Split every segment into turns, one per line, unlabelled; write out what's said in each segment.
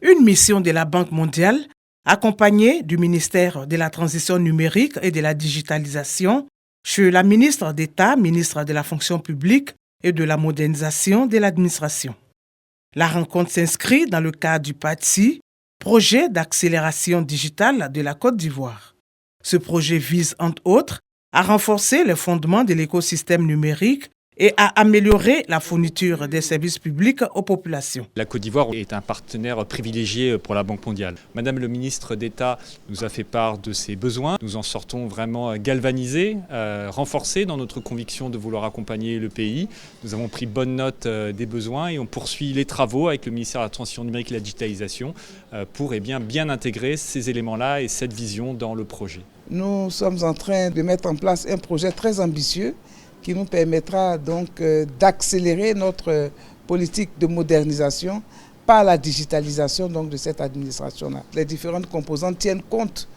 Une mission de la Banque mondiale, accompagnée du ministère de la Transition numérique et de la digitalisation, chez la ministre d'État, ministre de la Fonction publique et de la modernisation de l'administration. La rencontre s'inscrit dans le cadre du PATSI, projet d'accélération digitale de la Côte d'Ivoire. Ce projet vise, entre autres, à renforcer les fondements de l'écosystème numérique et à améliorer la fourniture des services publics aux populations.
La Côte d'Ivoire est un partenaire privilégié pour la Banque mondiale. Madame le ministre d'État nous a fait part de ses besoins. Nous en sortons vraiment galvanisés, renforcés dans notre conviction de vouloir accompagner le pays. Nous avons pris bonne note des besoins et on poursuit les travaux avec le ministère de la Transition numérique et de la digitalisation pour bien intégrer ces éléments-là et cette vision dans le projet.
Nous sommes en train de mettre en place un projet très ambitieux qui nous permettra donc d'accélérer notre politique de modernisation par la digitalisation donc de cette administration-là. Les différentes composantes tiennent compte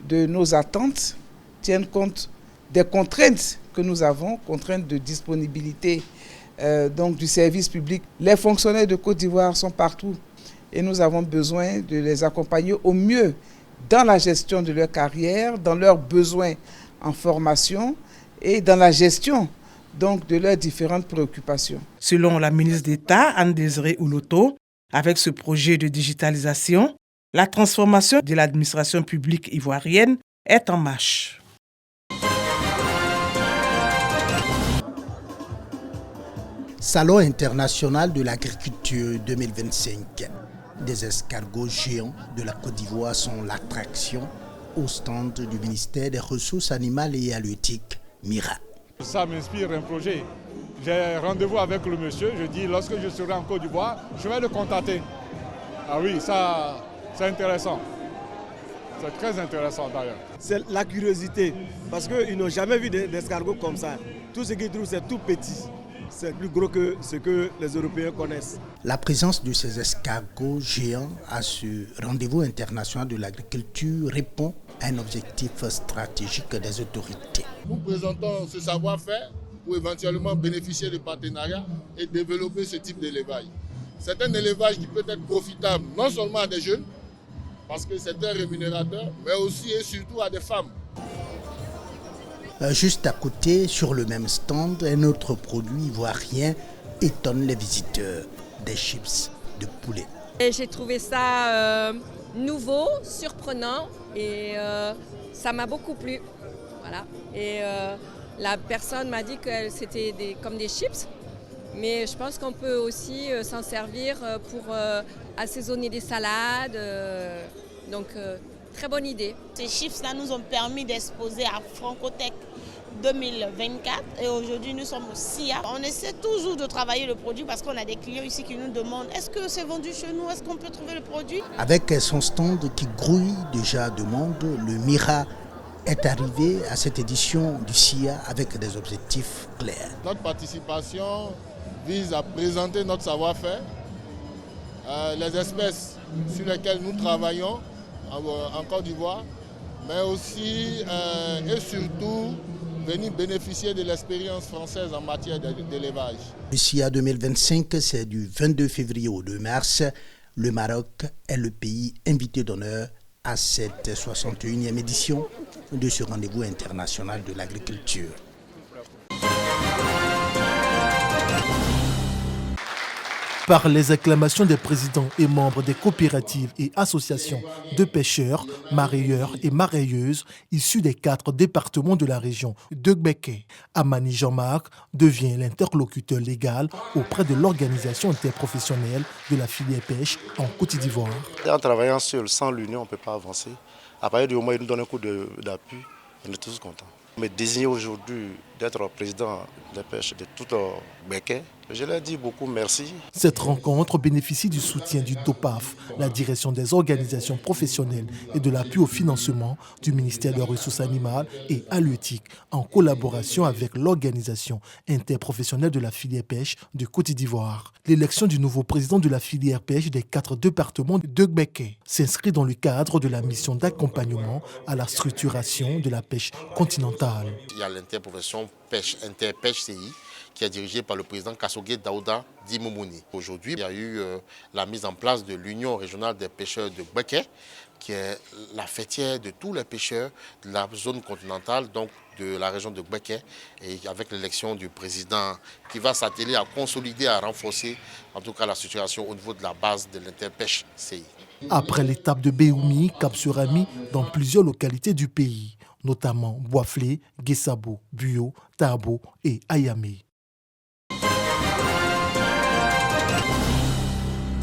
de nos attentes, tiennent compte des contraintes que nous avons, contraintes de disponibilité donc du service public. Les fonctionnaires de Côte d'Ivoire sont partout et nous avons besoin de les accompagner au mieux dans la gestion de leur carrière, dans leurs besoins en formation et dans la gestion donc de leurs différentes préoccupations.
Selon la ministre d'État, Anne-Désirée Ouloto, avec ce projet de digitalisation, la transformation de l'administration publique ivoirienne est en marche.
Salon international de l'agriculture 2025. Des escargots géants de la Côte d'Ivoire sont l'attraction au stand du ministère des Ressources animales et halieutiques, MIRA.
Ça m'inspire un projet. J'ai rendez-vous avec le monsieur, je dis lorsque je serai en Côte d'Ivoire, je vais le contacter. Ah oui, ça c'est intéressant. C'est très intéressant d'ailleurs.
C'est la curiosité, parce qu'ils n'ont jamais vu d'escargots comme ça. Tout ce qu'ils trouvent, c'est tout petit. C'est plus gros que ce que les Européens connaissent.
La présence de ces escargots géants à ce rendez-vous international de l'agriculture répond à un objectif stratégique des autorités.
Nous présentons ce savoir-faire pour éventuellement bénéficier de partenariats et développer ce type d'élevage. C'est un élevage qui peut être profitable non seulement à des jeunes, parce que c'est un rémunérateur, mais aussi et surtout à des femmes.
Juste à côté, sur le même stand, un autre produit ivoirien étonne les visiteurs, des chips de poulet.
J'ai trouvé ça nouveau, surprenant et ça m'a beaucoup plu. Voilà. Et la personne m'a dit que c'était comme des chips, mais je pense qu'on peut aussi s'en servir pour assaisonner des salades. Donc, très bonne idée.
Ces chips-là nous ont permis d'exposer à Francotech 2024 et aujourd'hui nous sommes au SIA. On essaie toujours de travailler le produit parce qu'on a des clients ici qui nous demandent est-ce que c'est vendu chez nous, est-ce qu'on peut trouver le produit?
Avec son stand qui grouille déjà de monde, le MIRA est arrivé à cette édition du SIA avec des objectifs clairs.
Notre participation vise à présenter notre savoir-faire, les espèces sur lesquelles nous travaillons en Côte d'Ivoire, mais aussi et surtout venir bénéficier de l'expérience française en matière d'élevage.
Le SIA 2025, c'est du 22 février au 2 mars. Le Maroc est le pays invité d'honneur à cette 61e édition de ce rendez-vous international de l'agriculture.
Par les acclamations des présidents et membres des coopératives et associations de pêcheurs, marailleurs et marailleuses issus des 4 départements de la région de Gbeke, Amani Jean-Marc devient l'interlocuteur légal auprès de l'organisation interprofessionnelle de la filière pêche en Côte d'Ivoire.
En travaillant seul, sans l'union, on ne peut pas avancer. À partir du moment où ils nous donnent un coup d'appui, on est tous contents. Me désigner aujourd'hui d'être président des pêches de tout Gbeke, je leur dis beaucoup merci.
Cette rencontre bénéficie du soutien du DOPAF, la direction des organisations professionnelles et de l'appui au financement du ministère des Ressources animales et halieutiques en collaboration avec l'organisation interprofessionnelle de la filière pêche de Côte d'Ivoire. L'élection du nouveau président de la filière pêche des 4 départements de Gbeke s'inscrit dans le cadre de la mission d'accompagnement à la structuration de la pêche continentale.
Il y a l'interprofession pêche, interpêche CI, qui est dirigée par le président Kassogué Daouda Dimomouni. Aujourd'hui, il y a eu la mise en place de l'Union régionale des pêcheurs de Gbeke, qui est la fêtière de tous les pêcheurs de la zone continentale, donc de la région de Gbeke, et avec l'élection du président qui va s'atteler à consolider, à renforcer en tout cas la situation au niveau de la base de l'Interpêche CI.
Après l'étape de Béoumi, cap sera mis dans plusieurs localités du pays, notamment Boisflé, Guessabo, Buyo, Tabo et Ayamé.